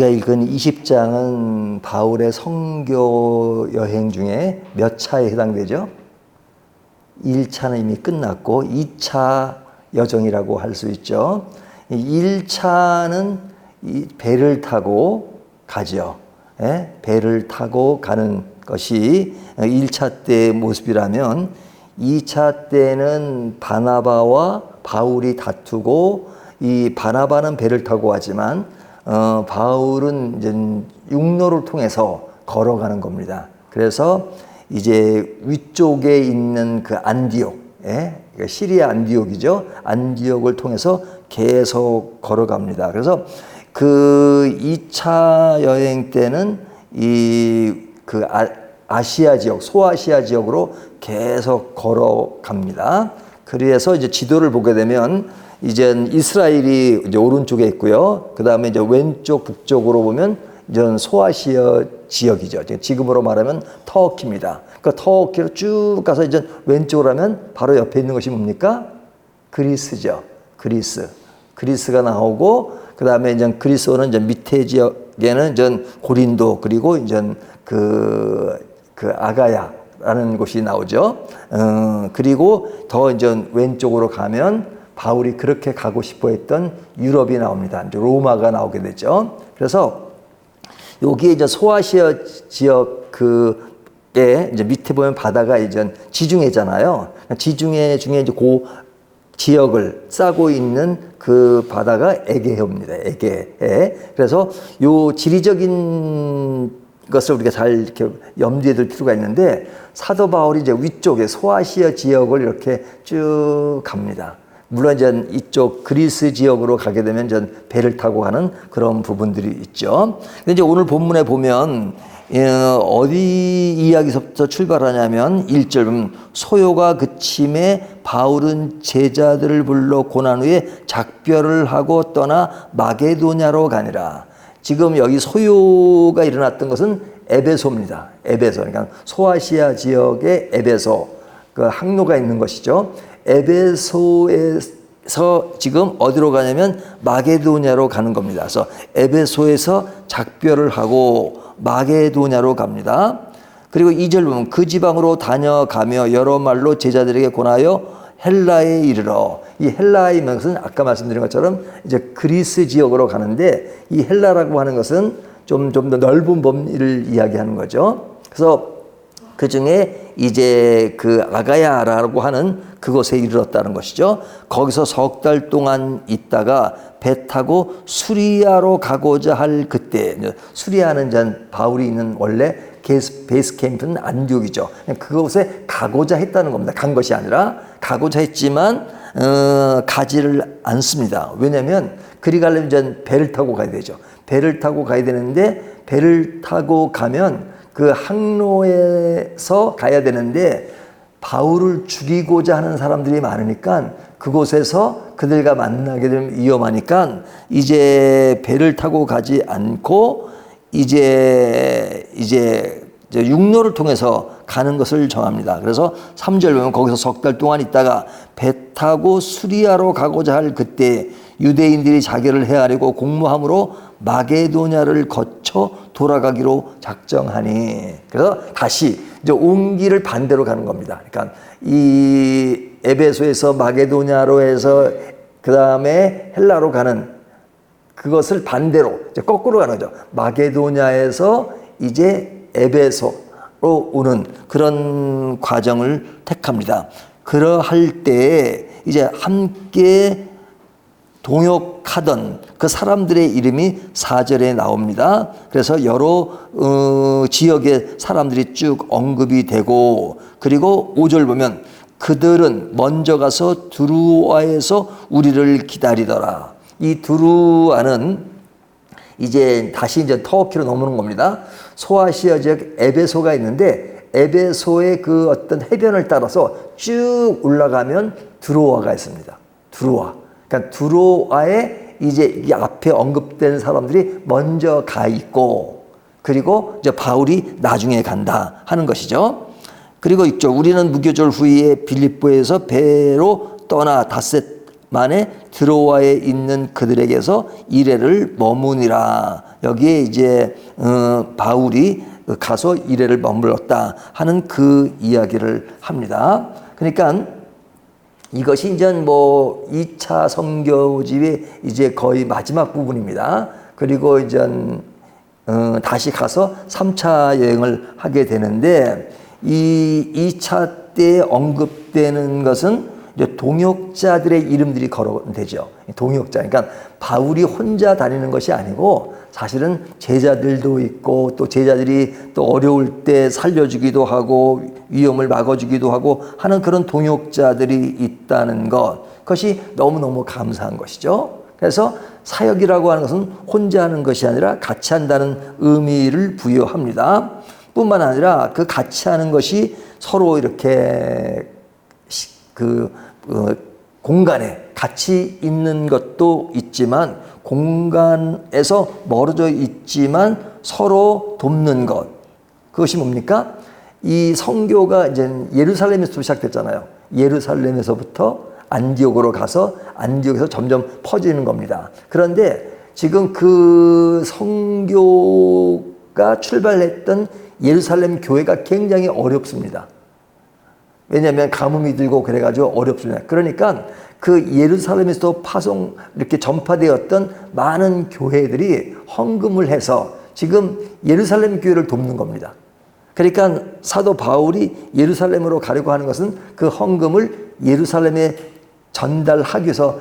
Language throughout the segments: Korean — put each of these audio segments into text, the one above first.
우리가 읽은 20장은 바울의 선교 여행 중에 몇 차에 해당되죠? 1차는 이미 끝났고 2차 여정이라고 할 수 있죠. 1차는 배를 타고 가죠. 예? 배를 타고 가는 것이 1차 때의 모습이라면 2차 때는 바나바와 바울이 다투고 이 바나바는 배를 타고 가지만 바울은 이제 육로를 통해서 걸어가는 겁니다. 그래서 이제 위쪽에 있는 그 안디옥, 시리아 안디옥이죠. 안디옥을 통해서 계속 걸어갑니다. 그래서 그 2차 여행 때는 그 아시아 지역, 소아시아 지역으로 계속 걸어갑니다. 그래서 이제 지도를 보게 되면 이제 이스라엘이 이제 오른쪽에 있고요. 그 다음에 이제 왼쪽 북쪽으로 보면 이제 소아시아 지역이죠. 지금으로 말하면 터키입니다. 그 터키로 쭉 가서 이제 왼쪽으로 하면 바로 옆에 있는 것이 뭡니까? 그리스죠. 그리스가 나오고 그 다음에 이제 그리스어는 이제 밑에 지역에는 이제 고린도 그리고 이제 그 아가야라는 곳이 나오죠. 그리고 더 이제 왼쪽으로 가면 바울이 그렇게 가고 싶어 했던 유럽이 나옵니다. 이제 로마가 나오게 되죠. 그래서 여기에 이제 소아시아 지역 그에 이제 밑에 보면 바다가 이제 지중해잖아요. 지중해 중에 이제 그 지역을 싸고 있는 그 바다가 에게해입니다. 에게해. 그래서 요 지리적인 것을 우리가 잘 이렇게 염두에 둘 필요가 있는데 사도 바울이 이제 위쪽에 소아시아 지역을 이렇게 쭉 갑니다. 물론 이제 이쪽 그리스 지역으로 가게 되면 이제 배를 타고 가는 그런 부분들이 있죠. 근데 이제 오늘 본문에 보면 어디 이야기서부터 출발하냐면 1절 소요가 그침에 바울은 제자들을 불러 고난 후에 작별을 하고 떠나 마게도냐로 가니라. 지금 여기 소요가 일어났던 것은 에베소입니다. 에베소. 그러니까 소아시아 지역의 에베소 그 항로가 있는 것이죠. 에베소에서 지금 어디로 가냐면 마게도냐로 가는 겁니다. 그래서 에베소에서 작별을 하고 마게도냐로 갑니다. 그리고 2절 보면 그 지방으로 다녀가며 여러 말로 제자들에게 권하여 헬라에 이르러. 이 헬라의 것은 아까 말씀드린 것처럼 이제 그리스 지역으로 가는데 이 헬라라고 하는 것은 좀 더 넓은 범위를 이야기하는 거죠. 그래서 그 중에 이제 그 아가야라고 하는 그곳에 이르렀다는 것이죠. 거기서 석 달 동안 있다가 배 타고 수리아로 가고자 할 그때, 수리아는 전 바울이 있는 원래 베이스 캠프는 안디옥이죠. 그곳에 가고자 했다는 겁니다. 간 것이 아니라 가고자 했지만 가지를 않습니다. 왜냐하면 그리 가려면 이제 배를 타고 가야 되죠. 배를 타고 가야 되는데 배를 타고 가면 그 항로에서 가야 되는데 바울을 죽이고자 하는 사람들이 많으니까 그곳에서 그들과 만나게 되면 위험하니까 이제 배를 타고 가지 않고 이제 육로를 통해서 가는 것을 정합니다. 그래서 3절 보면 거기서 석 달 동안 있다가 배 타고 수리아로 가고자 할 그때 유대인들이 자기를 헤아리고 공모함으로 마게도냐를 거쳐 돌아가기로 작정하니. 그래서 다시 이제 온 길을 반대로 가는 겁니다. 그러니까 이 에베소에서 마게도냐로 해서 그 다음에 헬라로 가는 그것을 반대로 이제 거꾸로 가는 거죠. 마게도냐에서 이제 에베소로 오는 그런 과정을 택합니다. 그러할 때 이제 함께 동역하던 그 사람들의 이름이 4절에 나옵니다. 그래서 여러 지역의 사람들이 쭉 언급이 되고 그리고 5절 보면 그들은 먼저 가서 두루아에서 우리를 기다리더라. 이 두루아는 이제 다시 이제 터키로 넘어오는 겁니다. 소아시아 지역 에베소가 있는데 에베소의 그 어떤 해변을 따라서 쭉 올라가면 두로아가 있습니다. 두로아. 그러니까 두로아에 이제 이 앞에 언급된 사람들이 먼저 가 있고 그리고 이제 바울이 나중에 간다 하는 것이죠. 그리고 있죠. 우리는 무교절 후에 빌립보에서 배로 떠나 닷새 만에 드로아에 있는 그들에게서 이레를 머무니라. 여기에 이제 바울이 가서 이레를 머물렀다 하는 그 이야기를 합니다. 그러니까 이것이 이제 뭐 2차 선교집의 이제 거의 마지막 부분입니다. 그리고 이제 다시 가서 3차 여행을 하게 되는데, 이 2차 때 언급되는 것은 이제 동역자들의 이름들이 거론되죠. 동역자. 그러니까 바울이 혼자 다니는 것이 아니고 사실은 제자들도 있고, 또 제자들이 또 어려울 때 살려주기도 하고 위험을 막아주기도 하고 하는 그런 동역자들이 있다는 것, 그것이 너무너무 감사한 것이죠. 그래서 사역이라고 하는 것은 혼자 하는 것이 아니라 같이 한다는 의미를 부여합니다. 뿐만 아니라 그 같이 하는 것이 서로 이렇게 공간에 같이 있는 것도 있지만, 공간에서 멀어져 있지만 서로 돕는 것. 그것이 뭡니까? 이 선교가 이제 예루살렘에서 시작됐잖아요. 예루살렘에서부터 안디옥으로 가서 안디옥에서 점점 퍼지는 겁니다. 그런데 지금 그 선교가 출발했던 예루살렘 교회가 굉장히 어렵습니다. 왜냐하면 가뭄이 들고 그래가지고 어렵습니다. 그러니까 그 예루살렘에서 이렇게 전파되었던 많은 교회들이 헌금을 해서 지금 예루살렘 교회를 돕는 겁니다. 그러니까 사도 바울이 예루살렘으로 가려고 하는 것은 그 헌금을 예루살렘에 전달하기 위해서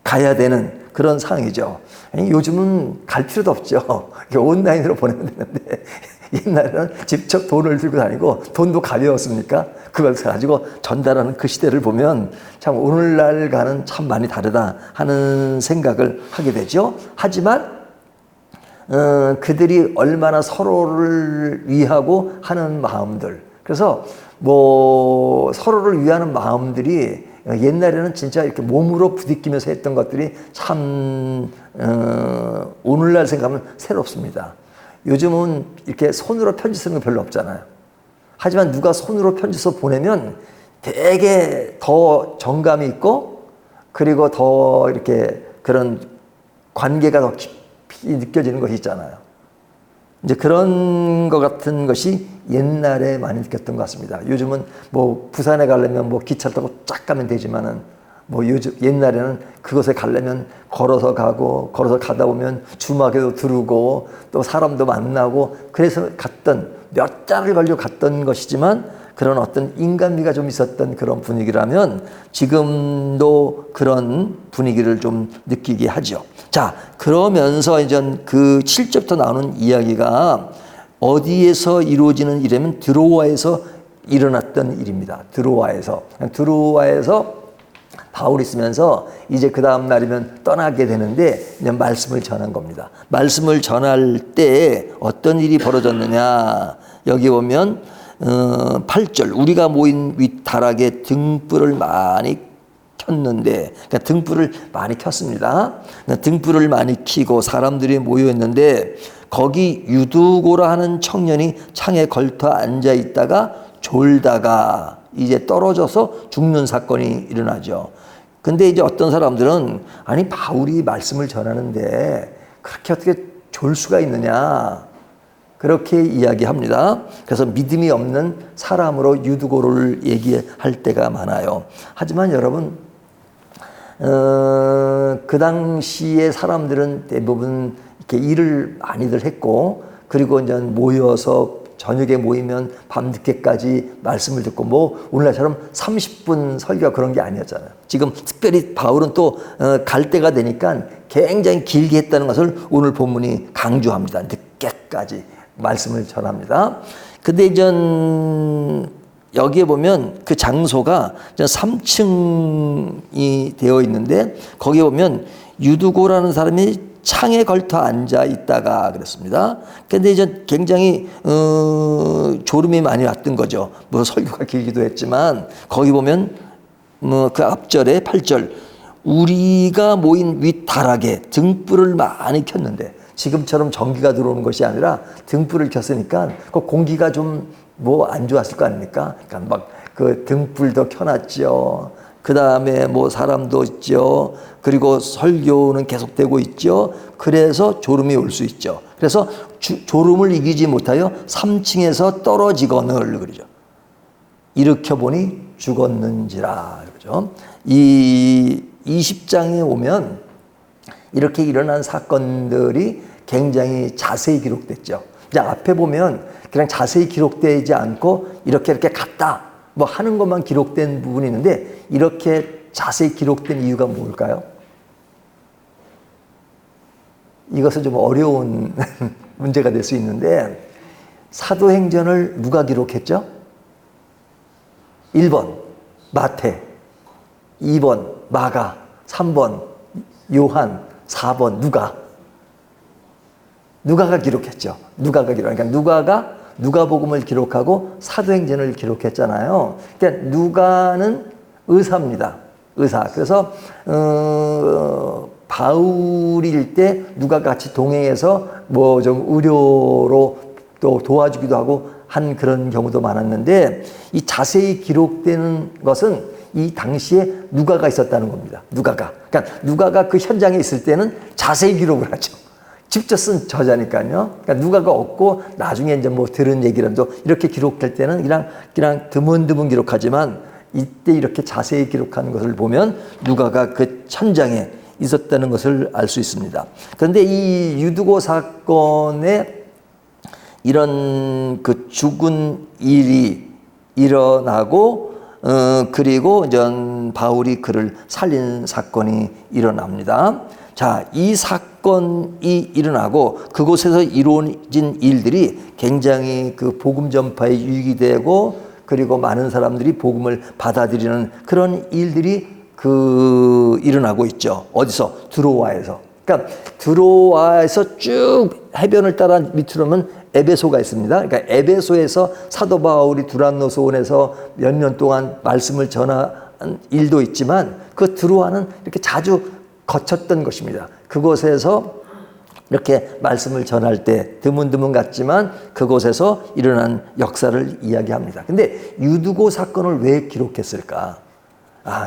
가야 되는 그런 상황이죠. 요즘은 갈 필요도 없죠. 온라인으로 보내면 되는데, 옛날에는 직접 돈을 들고 다니고 돈도 가벼웠습니까? 그걸 가지고 전달하는 그 시대를 보면 참 오늘날과는 참 많이 다르다 하는 생각을 하게 되죠. 하지만 그들이 얼마나 서로를 위하고 하는 마음들, 그래서 뭐 서로를 위하는 마음들이 옛날에는 진짜 이렇게 몸으로 부딪히면서 했던 것들이 참 오늘날 생각하면 새롭습니다. 요즘은 이렇게 손으로 편지 쓰는 거 별로 없잖아요. 하지만 누가 손으로 편지 써 보내면 되게 더 정감이 있고, 그리고 더 이렇게 그런 관계가 더 깊이 느껴지는 것이 있잖아요. 이제 그런 것 같은 것이 옛날에 많이 느꼈던 것 같습니다. 요즘은 뭐 부산에 가려면 뭐 기차 타고 쫙 가면 되지만은, 뭐 옛날에는 그곳에 가려면 걸어서 가고, 걸어서 가다 보면 주막에도 들르고 또 사람도 만나고, 그래서 몇 달을 걸려 갔던 것이지만, 그런 어떤 인간미가 좀 있었던 그런 분위기라면 지금도 그런 분위기를 좀 느끼게 하죠. 자, 그러면서 이제 그 7절부터 나오는 이야기가 어디에서 이루어지는 일이냐면 드로아에서 일어났던 일입니다. 드로아에서 바울이 있으면서 이제 그 다음 날이면 떠나게 되는데 이제 말씀을 전한 겁니다. 말씀을 전할 때 어떤 일이 벌어졌느냐, 여기 보면 8절, 우리가 모인 윗다락에 등불을 많이 켰는데, 그러니까 등불을 많이 켰습니다. 등불을 많이 켜고 사람들이 모여있는데, 거기 유두고라 하는 청년이 창에 걸터 앉아 있다가 졸다가 이제 떨어져서 죽는 사건이 일어나죠. 근데 이제 어떤 사람들은, 아니 바울이 말씀을 전하는데 그렇게 어떻게 졸 수가 있느냐, 그렇게 이야기합니다. 그래서 믿음이 없는 사람으로 유두고를 얘기할 때가 많아요. 하지만 여러분, 그 당시의 사람들은 대부분 이렇게 일을 많이들 했고, 그리고 이제 모여서 저녁에 모이면 밤늦게까지 말씀을 듣고, 뭐 오늘날처럼 30분 설교가 그런 게 아니었잖아요. 지금 특별히 바울은 또 갈 때가 되니까 굉장히 길게 했다는 것을 오늘 본문이 강조합니다. 늦게까지 말씀을 전합니다. 근데 이제 여기에 보면 그 장소가 3층이 되어 있는데, 거기에 보면 유두고라는 사람이 창에 걸터 앉아 있다가 그랬습니다. 근데 이제 굉장히 졸음이 많이 왔던 거죠. 뭐 설교가 길기도 했지만, 거기 보면 그 앞절에 8절, 우리가 모인 윗다락에 등불을 많이 켰는데, 지금처럼 전기가 들어오는 것이 아니라 등불을 켰으니까 그 공기가 좀 뭐 안 좋았을 거 아닙니까? 그러니까 막 그 등불도 켜놨죠. 그 다음에 뭐 사람도 있죠. 그리고 설교는 계속되고 있죠. 그래서 졸음이 올 수 있죠. 그래서 졸음을 이기지 못하여 3층에서 떨어지거늘 그러죠. 일으켜보니 죽었는지라 그러죠. 이 20장에 오면 이렇게 일어난 사건들이 굉장히 자세히 기록됐죠. 이제 앞에 보면 그냥 자세히 기록되지 않고 이렇게 갔다 뭐 하는 것만 기록된 부분이 있는데 이렇게 자세히 기록된 이유가 뭘까요? 이것은 좀 어려운 문제가 될 수 있는데 사도행전을 누가 기록했죠? 1번 마태, 2번 마가, 3번 요한, 4번 누가가 기록했죠. 그러니까 누가복음을 기록하고 사도행전을 기록했잖아요. 그러니까 누가는 의사입니다. 의사. 그래서 바울일 때 누가가 같이 동행해서 뭐 좀 의료로 또 도와주기도 하고 한 그런 경우도 많았는데 이 자세히 기록되는 것은 이 당시에 누가가 있었다는 겁니다. 그러니까 누가가 그 현장에 있을 때는 자세히 기록을 하죠. 직접 쓴 저자니까요. 그러니까 누가가 없고 나중에 이제 뭐 들은 얘기라도 이렇게 기록될 때는 그냥 드문드문 기록하지만 이때 이렇게 자세히 기록하는 것을 보면 누가가 그 현장에 있었다는 것을 알 수 있습니다. 그런데 이 유두고 사건에 이런 그 죽은 일이 일어나고 그리고 이제 바울이 그를 살린 사건이 일어납니다. 자, 이 사건이 일어나고 그곳에서 이루어진 일들이 굉장히 그 복음 전파에 유익이 되고 그리고 많은 사람들이 복음을 받아들이는 그런 일들이 일어나고 있죠. 어디서? 드로아에서. 그러니까 드로아에서 쭉 해변을 따라 밑으로 오면 에베소가 있습니다. 그러니까 에베소에서 사도 바울이 두란노스원에서 몇 년 동안 말씀을 전한 일도 있지만 그 드로아는 이렇게 자주 거쳤던 것입니다. 그곳에서 이렇게 말씀을 전할 때 드문드문 같지만 그곳에서 일어난 역사를 이야기합니다. 근데 유두고 사건을 왜 기록했을까?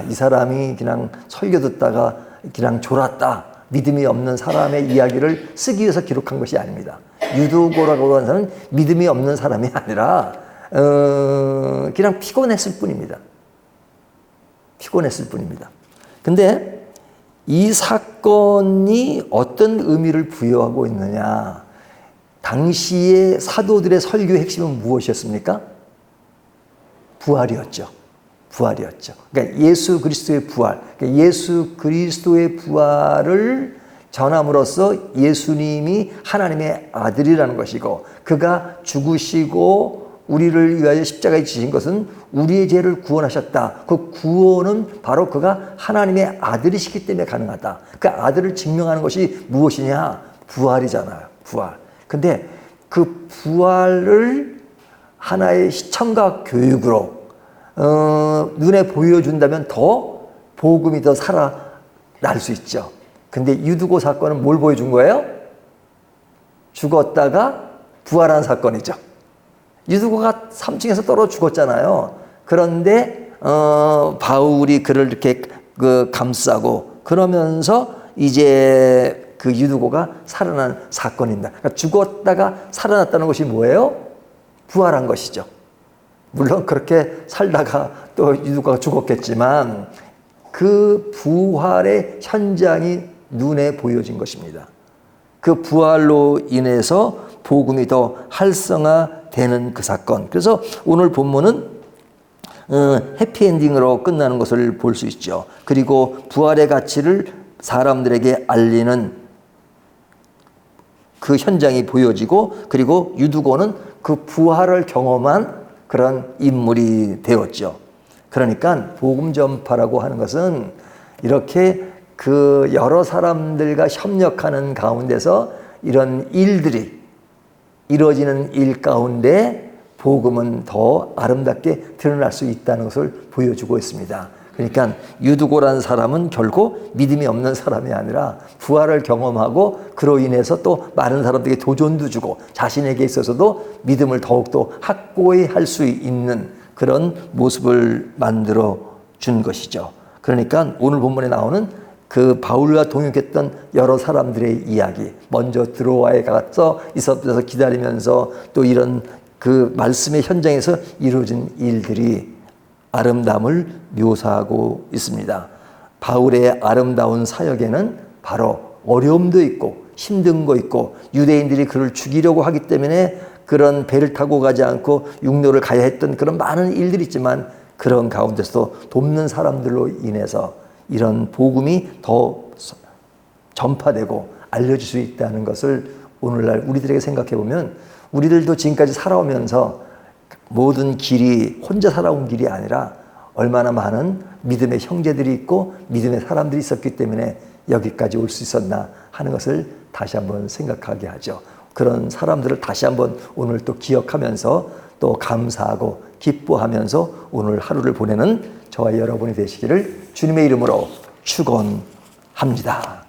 이 사람이 그냥 설교 듣다가 그냥 졸았다. 믿음이 없는 사람의 이야기를 쓰기 위해서 기록한 것이 아닙니다. 유두고라고 하는 사람은 믿음이 없는 사람이 아니라 그냥 피곤했을 뿐입니다. 근데 이 사건이 어떤 의미를 부여하고 있느냐? 당시의 사도들의 설교의 핵심은 무엇이었습니까? 부활이었죠. 그러니까 예수 그리스도의 부활. 그러니까 예수 그리스도의 부활을 전함으로써 예수님이 하나님의 아들이라는 것이고 그가 죽으시고 우리를 위하여 십자가에 지신 것은 우리의 죄를 구원하셨다. 그 구원은 바로 그가 하나님의 아들이시기 때문에 가능하다. 그 아들을 증명하는 것이 무엇이냐? 부활이잖아요. 부활. 근데 그 부활을 하나의 시청각 교육으로 눈에 보여준다면 더 복음이 더 살아날 수 있죠. 근데 유두고 사건은 뭘 보여준 거예요? 죽었다가 부활한 사건이죠. 유두고가 3층에서 떨어져 죽었잖아요. 그런데 바울이 그를 이렇게 감싸고 그러면서 이제 그 유두고가 살아난 사건입니다. 그러니까 죽었다가 살아났다는 것이 뭐예요? 부활한 것이죠. 물론 그렇게 살다가 또 유두고가 죽었겠지만 그 부활의 현장이 눈에 보여진 것입니다. 그 부활로 인해서 복음이 더 활성화되는 그 사건. 그래서 오늘 본문은 해피엔딩으로 끝나는 것을 볼 수 있죠. 그리고 부활의 가치를 사람들에게 알리는 그 현장이 보여지고 그리고 유두고는 그 부활을 경험한 그런 인물이 되었죠. 그러니까 복음 전파라고 하는 것은 이렇게 그 여러 사람들과 협력하는 가운데서 이런 일들이 이루어지는 일 가운데 복음은 더 아름답게 드러날 수 있다는 것을 보여주고 있습니다. 그러니까 유두고라는 사람은 결코 믿음이 없는 사람이 아니라 부활을 경험하고 그로 인해서 또 많은 사람들에게 도전도 주고 자신에게 있어서도 믿음을 더욱더 확고히 할 수 있는 그런 모습을 만들어 준 것이죠. 그러니까 오늘 본문에 나오는 그 바울과 동역했던 여러 사람들의 이야기, 먼저 드로아에 가서 있어서 기다리면서 또 이런 그 말씀의 현장에서 이루어진 일들이 아름다움을 묘사하고 있습니다. 바울의 아름다운 사역에는 바로 어려움도 있고 힘든 거 있고 유대인들이 그를 죽이려고 하기 때문에 그런 배를 타고 가지 않고 육로를 가야 했던 그런 많은 일들이 있지만 그런 가운데서도 돕는 사람들로 인해서 이런 복음이 더 전파되고 알려질 수 있다는 것을 오늘날 우리들에게 생각해 보면 우리들도 지금까지 살아오면서 모든 길이 혼자 살아온 길이 아니라 얼마나 많은 믿음의 형제들이 있고 믿음의 사람들이 있었기 때문에 여기까지 올 수 있었나 하는 것을 다시 한번 생각하게 하죠. 그런 사람들을 다시 한번 오늘 또 기억하면서 또 감사하고 기뻐하면서 오늘 하루를 보내는 저와 여러분이 되시기를 주님의 이름으로 축원합니다.